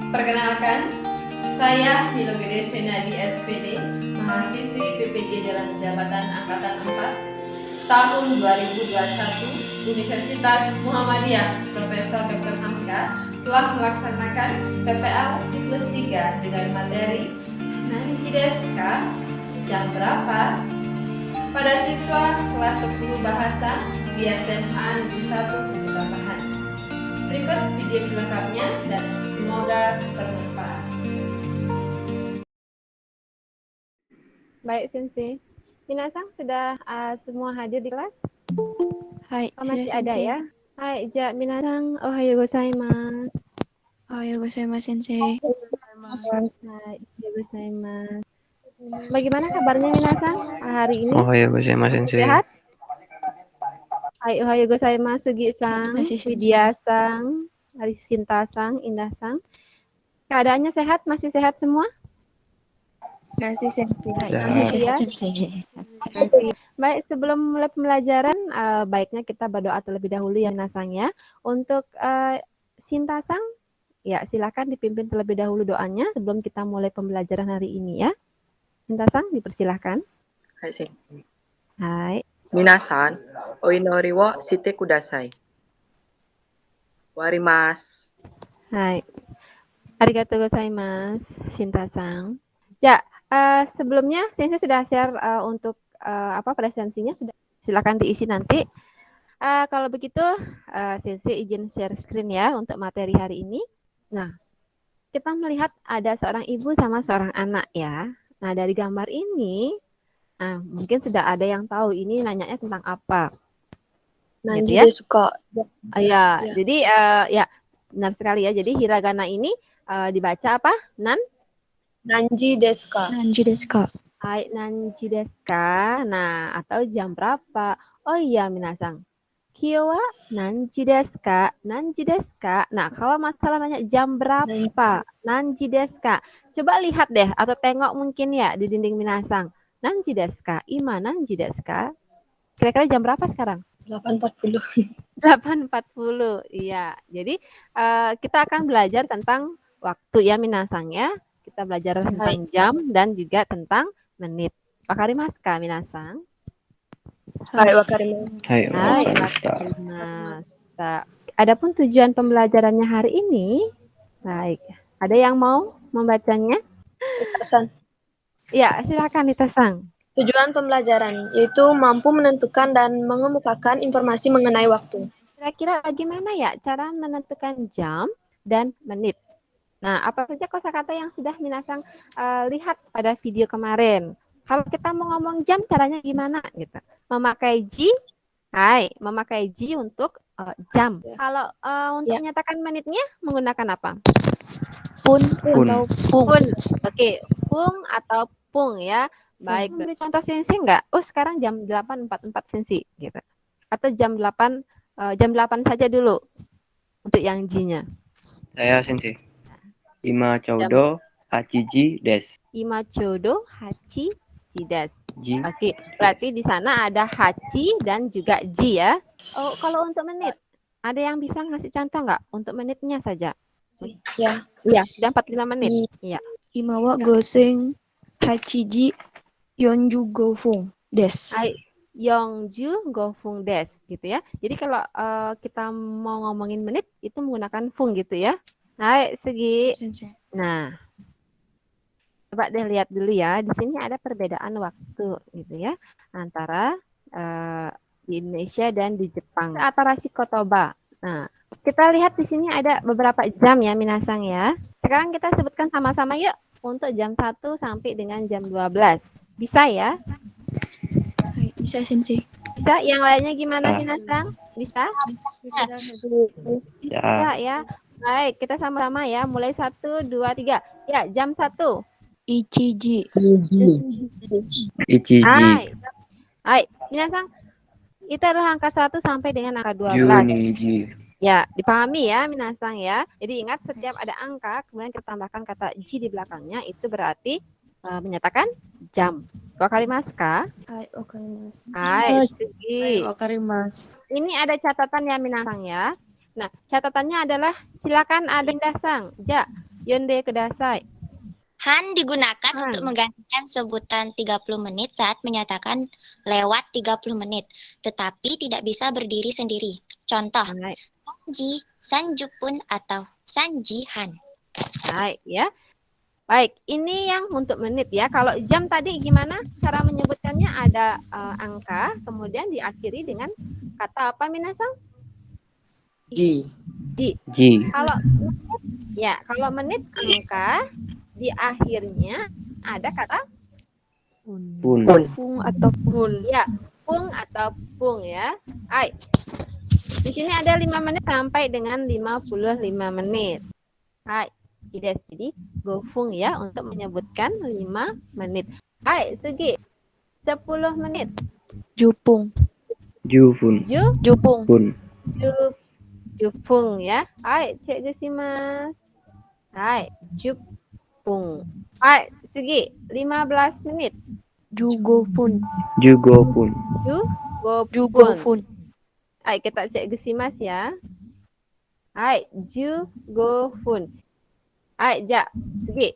Perkenalkan, saya Milo Gede Senadi SPD, mahasiswi PPJ dalam jabatan Angkatan 4, tahun 2021, Universitas Muhammadiyah Profesor Dr. Hamka telah melaksanakan PPL siklus 3 dengan materi Nanji Deska, jam berapa? Pada siswa kelas 10 bahasa di SMA Negeri 1 Babahan. Berikut video selengkapnya dan semoga bermanfaat. Baik, Sensei. Minasang sudah semua hadir di kelas? Hai, masih sudah, ada Sensei. ya? Hai, minasang, ohayo gozaimasu. Ohayo gozaimasu, Sensei. Hai, ohayo gozaimasu. Bagaimana kabarnya Minasang hari ini? Ohayo gozaimasu, Sensei. Sehat? Hai, ohayo gozaimasu, Sugi-sang, Masih, Sensei. Widya-sang, Arisinta-sang, Indah-sang. Keadaannya sehat? Masih sehat semua? Masih, Sensei. Masih Ya. sehat, Sensei. Masih. Baik, sebelum mulai pembelajaran, baiknya kita berdoa terlebih dahulu ya Minasang ya. Untuk Sinta-sang, ya silakan dipimpin terlebih dahulu doanya sebelum kita mulai pembelajaran hari ini ya. Sinta-sang, dipersilahkan. Hai, Sensei. Hai. Minasan, oinori wo shite kudasai. Warimasu. Hai. Arigatou gozaimasu, Sinta-sang. Ya, sebelumnya Sensei sudah share untuk presensinya, sudah silakan diisi nanti. Kalau begitu, Sensei izin share screen ya untuk materi hari ini. Nah, kita melihat ada seorang ibu sama seorang anak ya. Nah, dari gambar ini, mungkin sudah ada yang tahu ini nanyanya tentang apa. Nanji Gitu ya? Desuka. Ya, jadi ya benar sekali ya. Jadi hiragana ini dibaca apa? Nanji Desuka. Nanji desu. Hai, nanji desu ka? Nah, atau jam berapa? Oh iya, Minasang. Kyo wa nanji desu ka? Nanji desu ka? Nah, kalau masalah nanya jam berapa? Nanji desu ka? Coba lihat deh atau tengok mungkin ya di dinding Minasang. Nanji desu ka? Ima nanji desu ka? Kira-kira jam berapa sekarang? 8.40. 8.40. Iya. Jadi kita akan belajar tentang waktu ya Minasang ya. Kita belajar tentang jam dan juga tentang menit. Wakarimasu ka Minasang? Hai, wakarimasu. Hai, Hai, wakarimasu. Adapun tujuan pembelajarannya hari ini, baik. Ada yang mau membacanya? Pesan. Ya, silakan Itasang. Tujuan pembelajaran yaitu mampu menentukan dan mengemukakan informasi mengenai waktu. Kira-kira bagaimana ya cara menentukan jam dan menit? Nah, apa saja kosakata yang sudah Minasang lihat pada video kemarin? Kalau kita mau ngomong jam, caranya gimana gitu? Memakai ji, memakai ji untuk jam. Ya. Kalau untuk menyatakan menitnya menggunakan apa? Pun Pun. atau pung. Pun. Oke, pung atau pung ya. Baik, beri contoh Sensei enggak? Oh, sekarang jam 8.44 Sensei gitu. Atau jam 8 saja dulu untuk yang ji-nya. Saya Sensei. Ima choudo hachiji desu. Ima chodo hachi jides. Ji. Oke, berarti di sana ada hachi dan juga ji ya. Oh, kalau untuk menit, ada yang bisa ngasih contoh nggak untuk menitnya saja? Ya. Iya, sudah 45 menit. Iya. Imawa goseng hachiji yonju gofung des. Yongju gofung des gitu ya. Jadi kalau kita mau ngomongin menit itu menggunakan fung gitu ya. Hai, Segi. Sensei. Nah, coba deh lihat dulu ya. Di sini ada perbedaan waktu gitu ya antara di Indonesia dan di Jepang. Atarashi kotoba. Nah, kita lihat di sini ada beberapa jam ya Minasang ya. Sekarang kita sebutkan sama-sama yuk untuk jam 1 sampai dengan jam 12. Bisa ya? Hai, bisa Sensei. Bisa? Yang lainnya gimana Bisa. Minasang? Bisa? Ya. Bisa ya. Baik, kita sama-sama ya. Mulai 1, 2, 3. Ya, jam 1. Ichiji. Ichiji. Hai, Minasang. Itu adalah angka 1 sampai dengan angka 12. Juniji. Ya, dipahami ya Minasang ya. Jadi ingat setiap ada angka, kemudian kita tambahkan kata ji di belakangnya, itu berarti menyatakan jam. Wakarimasu ka? Hai, wakarimasu. Hai, Sugi. Wakarimasu. Ini ada catatan ya Minasang ya. Nah, catatannya adalah silakan ada Indasang. Ja, Yonde kudasai. Han digunakan Han. untuk menggantikan sebutan 30 menit saat menyatakan lewat 30 menit, tetapi tidak bisa berdiri sendiri. Contoh, Hai. Sanji, Sanjupun, atau Sanjihan. Baik ya. Baik, ini yang untuk menit ya. Kalau jam tadi gimana cara menyebutkannya? Ada angka, kemudian diakhiri dengan kata apa minasang? Ji. Ji. Kalau menit, ya, kalau menit angka di akhirnya ada kata Pun. Fung atau pun. ya, pung atau pung ya. Baik. Di sini ada 5 menit sampai dengan 55 menit. Hai, jadi gofung ya untuk menyebutkan 5 menit. Hai, Segi. 10 menit. Jupung. Jufun. Jupung. Pun. Jupung ya. Hai, Cik Jesimas. Hai, Jupung. Hai, Segi. 15 menit. Jugopun. Jugopun. Jugopun. Jugopun. Hai, kita cek Gesimas ya. Hai, Jugofun. Hai, Ja, Segi.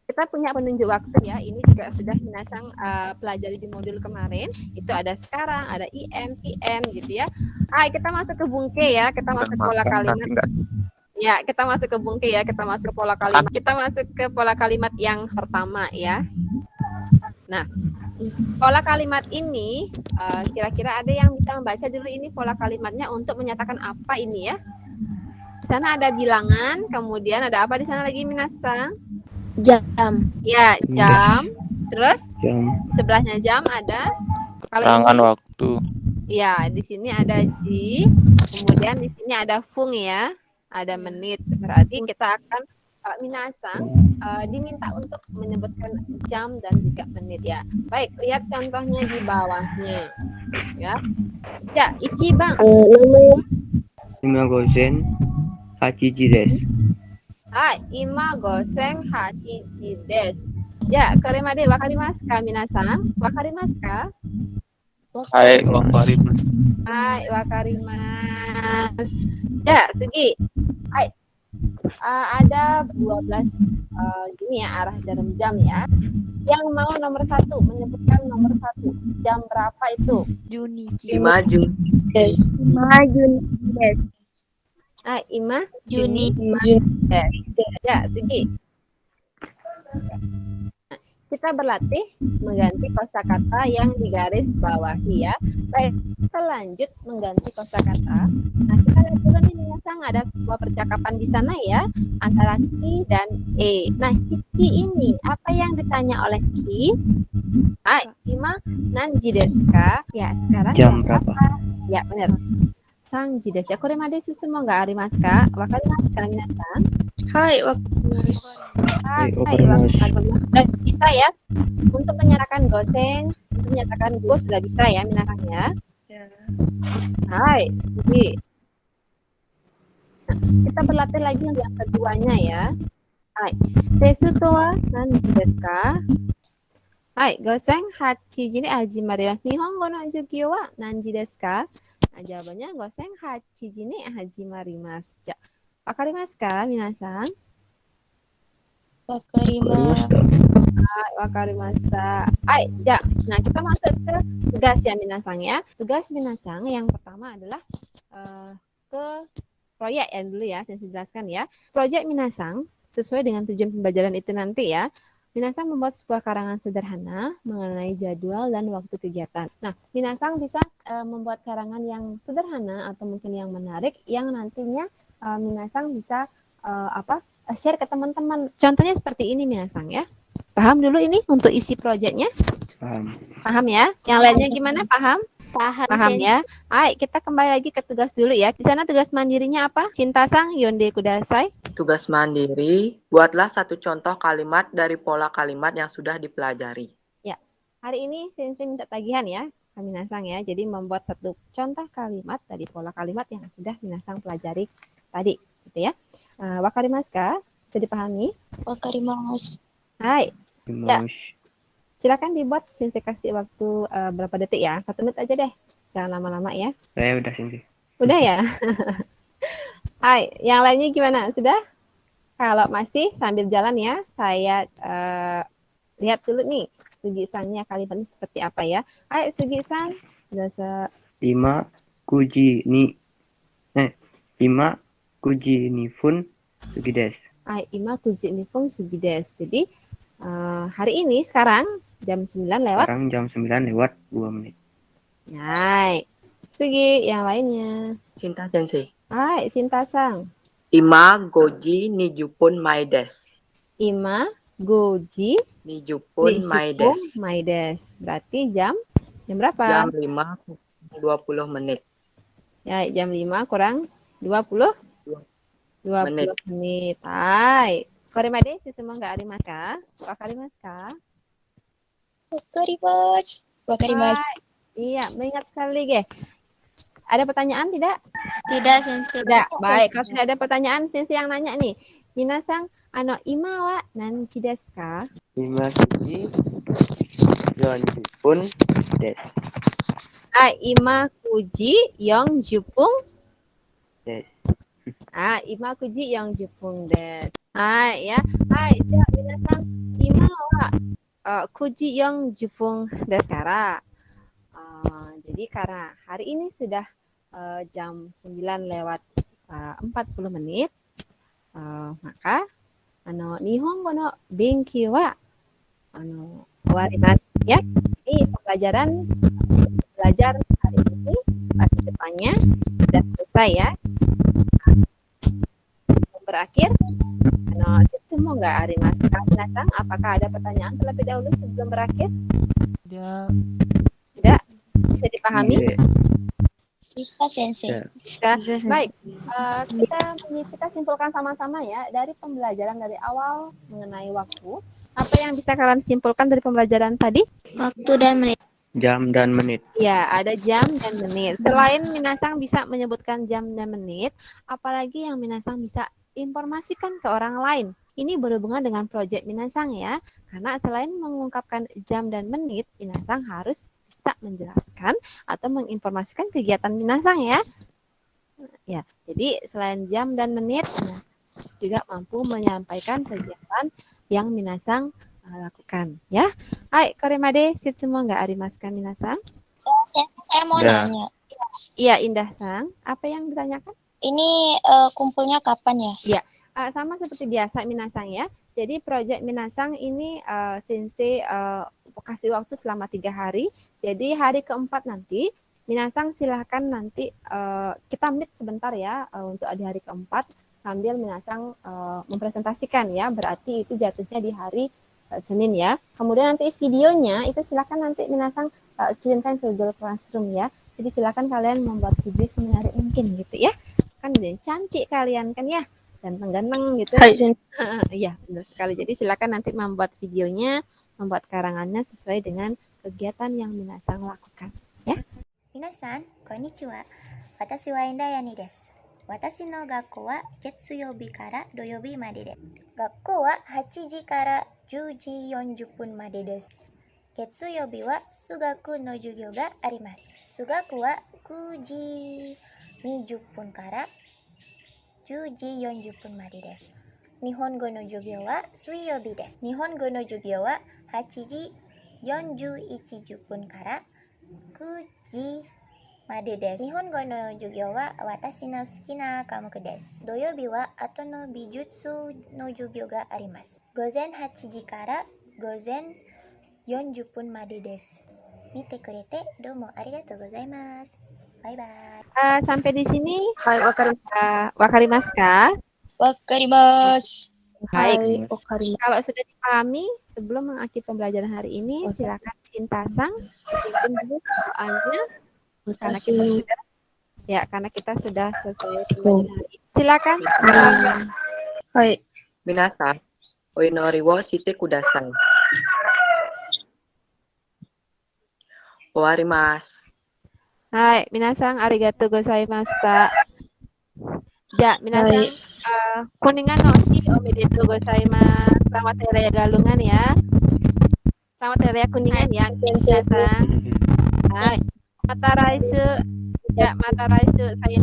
Kita punya penunjuk waktu ya. Ini juga sudah minasang pelajari di modul kemarin. Itu ada sekarang, ada IM, PM gitu ya. Hai, kita masuk ke bungke ya. Kita masuk ke pola kalimat. Ya, kita masuk ke bungke ya. Kita masuk ke pola kalimat. Kita masuk ke pola kalimat yang pertama ya. Nah, pola kalimat ini kira-kira ada yang bisa membaca dulu ini pola kalimatnya untuk menyatakan apa ini ya? Di sana ada bilangan, kemudian ada apa di sana lagi minasang? Jam. Ya, jam. Terus Jam. sebelahnya jam ada Keterangan ini, waktu. ya, di sini ada ji, kemudian di sini ada fung ya, ada menit. Berarti kita akan minasang diminta untuk menyebutkan jam dan juga menit ya. Baik, lihat contohnya di bawahnya. Ya. Ya, Ichiban. Ima gosen. Hachiji desu. Hai, ima goseng hachiji desu. Ya, koremade wakarimasu ka minasang? Wakarimasu ka? Hai, wakarimasu. Hai, wakarimasu. Ya, Segi. Hai. Ada 12 gini ya arah jarum jam ya. Yang mau nomor 1 menyebutkan nomor 1 jam berapa itu? Juni. 5 Juni. Yes. 5 Juni. Yes. Ima Juni. Ya, Segi. Kita berlatih mengganti kosakata yang digaris bawahi ya. Baik, kita lanjut mengganti kosakata. Nah, kita lihat dulu nih minasang ada sebuah percakapan di sana ya antara Ki dan E. Nah, si Ki ini apa yang ditanya oleh Ki? Ima nanji desu ka? Ya, sekarang Jam berapa? Ya, benar. Sanji desu. Koremade susumo ga arimasu ka? Wakarimasu ka minasang? Hai, wakarimasu. Hai, wakarimasu. Dan bisa ya untuk menyatakan goseng, untuk menyatakan go sudah bisa ya minasang ya. Hai, Segi. Nah, kita berlatih lagi yang keduanya ya. Hai, desu to wa nanji desu ka? Hai, goseng hachiji ni hajimarimasu. Nihongo no jugyo wa nanji desu ka? Nah, jawabannya goseng hachiji ni hajimarimasu. Ja, wakarimasu ka minasang? Wakarimasu. Wakarimashita. Ja. Nah, kita masuk ke tugas ya minasang ya. Tugas minasang yang pertama adalah ke proyek ya dulu ya, saya jelaskan ya. Proyek minasang sesuai dengan tujuan pembelajaran itu nanti ya. Minasang membuat sebuah karangan sederhana mengenai jadwal dan waktu kegiatan. Nah, minasang bisa membuat karangan yang sederhana atau mungkin yang menarik yang nantinya minasang bisa share ke teman-teman. Contohnya seperti ini minasang ya. Paham dulu ini untuk isi proyeknya? Paham. Paham ya? Yang lainnya gimana? Paham? Paham ya? Ayo kita kembali lagi ke tugas dulu ya. Di sana tugas mandirinya apa? Cinta-sang Yonde kudasai. Tugas mandiri, buatlah satu contoh kalimat dari pola kalimat yang sudah dipelajari. Ya, hari ini Sensei minta tagihan ya, minasang ya. Jadi membuat satu contoh kalimat dari pola kalimat yang sudah minasang pelajari tadi, gitu ya. Wakarimasu ka? Bisa dipahami? Wakarimasu. Hai. Ya. Dimaus. Silakan dibuat, Sensei kasih waktu berapa detik ya? 1 menit aja deh. Jangan lama-lama ya. Saya udah sini. Udah ya? Hai, yang lainnya gimana? Sudah? kalau masih sambil jalan ya, saya lihat dulu nih Sugi-sannya kalimatnya seperti apa ya. Ayo Sugi-san, Ima kuji ni Ima kuji ni fun sugi desu. Ima kuji ni fung sugi desu. Jadi hari ini sekarang jam 9 lewat. Sekarang jam 9 lewat 2 menit. Hai. Sugi yang lainnya. Shinta Sensei. Hai, Shinta-san. Ima goji nijupun maides. Ima goji Nijupun maides. maides. Berarti jam berapa? Jam 5 20 menit. Ya, jam 5 kurang 20 menit. Hai. Korimade semua nggak arimasu ka? Wakarimasu ka? Wakarimasu. Iya, mengingat sekali, ge. Ada pertanyaan tidak? Tidak, Sensei. Tidak. Baik, kalau sudah ada pertanyaan, Sensei yang nanya nih. Minasang, ima wa nanchi desu ka? Ima kuji yonjupun desu. Ima kuji yongjupung Desu. Ima kuji yongjupung desu. Ya. Ja, minasang, ima wa kuji yongjupung desu kara. Jadi karena hari ini sudah jam 9 lewat 40 menit, maka Nihongo no benkyou wa warimasu ya. Ini pembelajaran belajar hari ini, bahasa Jepangnya sudah selesai ya. Berakhir. Semua nggak arimasu ka? Minasang, apakah ada pertanyaan terlebih dahulu sebelum berakhir? Tidak. Bisa dipahami? Bisa, Sensei. Baik, kita simpulkan sama-sama ya dari pembelajaran dari awal mengenai waktu. Apa yang bisa kalian simpulkan dari pembelajaran tadi? Waktu dan menit. Jam dan menit. Ya, ada jam dan menit. Selain Minasang bisa menyebutkan jam dan menit, apalagi yang Minasang bisa informasikan ke orang lain. Ini berhubungan dengan proyek Minasang ya. Karena selain mengungkapkan jam dan menit, Minasang harus bisa menjelaskan atau menginformasikan kegiatan Minasang ya. Ya, jadi selain jam dan menit, Minasang juga mampu menyampaikan kegiatan yang Minasang lakukan ya. Hai, korimade shitsumo ga arimasu ka Minasang? Saya mau nanya. Iya, Indah-san. Apa yang ditanyakan? Ini kumpulnya kapan ya? Sama seperti biasa Minasang ya. Jadi proyek Minasang ini Sensei kasih waktu selama 3 hari. Jadi hari keempat nanti Minasang silahkan nanti kita meet sebentar ya untuk di hari keempat sambil Minasang mempresentasikan ya. Berarti itu jatuhnya di hari Senin ya. Kemudian nanti videonya itu silahkan nanti Minasang kirimkan ke Google Classroom ya. Jadi silahkan kalian membuat video semenarik mungkin gitu ya. Kan cantik kalian kan ya. Ganteng-ganteng gitu. Iya, benar sekali. Jadi silakan nanti membuat videonya, membuat karangannya sesuai dengan kegiatan yang Minasang lakukan, ya. Minasan, konnichiwa. Watashi wa Indayani desu. Watashi no gakkou wa getsuyobi kara doyobi made de. Gakkou wa 8 ji kara 10 ji 40 分 made desu. Getsuyobi wa sugaku no jugyou ga arimasu. Sugaku wa 9 ji 20 分 kara 10時40分までです。日本語の授業は水曜日です。日本語の授業は8時41分から9時までです。日本語の授業は私の好きな科目です。土曜日は後の美術の授業があります。午前8時から午前40分までです。見てくれてどうもありがとうございます。Bye bye. Sampai di sini. Hai, wakarimasu ka? Wakarimasu. Baik. Kalau sudah dipahami, sebelum mengakhiri pembelajaran hari ini, silakan Shinta-san pimpin dulu soalnya karena kita sudah selesai pembelajaran hari ini. Silakan. Hai. Minasang, oinori wo shite kudasai. Owarimasu. Hai, Minasang arigatou gozaimashita. Ja, Minasang kuningan no hi omedetou gozaimasu. Selamat Hari Raya Galungan ya. Selamat Hari Raya Kuningan ya, Minasang. Hai. Mata raisu. Ya, mata raisu. Saya.